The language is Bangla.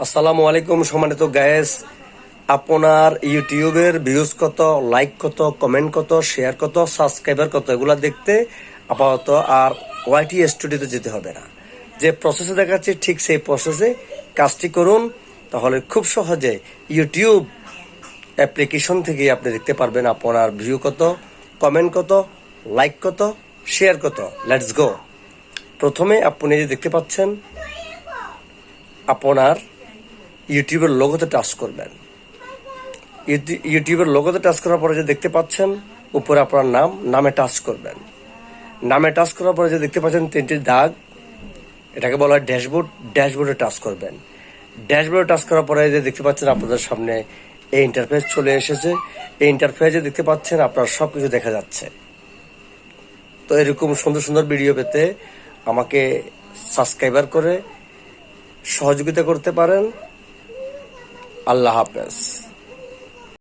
আসসালামু আলাইকুম সম্মানিত গায়েস, আপনার ইউটিউবের ভিউজ কত, লাইক কত, কমেন্ট কত, শেয়ার কত, সাবস্ক্রাইবার কত, এগুলা দেখতে আপাতত আর ওয়াইটি স্টুডিওতে যেতে হবে না। যে প্রসেসে দেখাচ্ছি ঠিক সেই প্রসেসে কাজটি করুন, তাহলে খুব সহজে ইউটিউব অ্যাপ্লিকেশন থেকে আপনি দেখতে পারবেন আপনার ভিউ কত, কমেন্ট কত, লাইক কত, শেয়ার কত। Let's go. প্রথমে আপনি যে দেখতে পাচ্ছেন আপনার ইউটিউবের লোগোতে টাচ করবেন। ইউটিউবের লোগোতে টাচ করার পরে যে দেখতে পাচ্ছেন উপরে আপনার নামে টাচ করবেন। নামে টাচ করার পরে যে দেখতে পাচ্ছেন তিনটি দাগ, এটাকে বলা হয় ড্যাশবোর্ড। ড্যাশবোর্ডে টাচ করবেন। ড্যাশবোর্ডে টাচ করার পরে যে দেখতে পাচ্ছেন আপনাদের সামনে এই ইন্টারফেস চলে এসেছে। এই ইন্টারফেসে দেখতে পাচ্ছেন আপনার সব কিছু দেখা যাচ্ছে। তো এরকম সুন্দর সুন্দর ভিডিও পেতে আমাকে সাবস্ক্রাইবার করে সহযোগিতা করতে পারেন। আল্লাহ হাফেজ।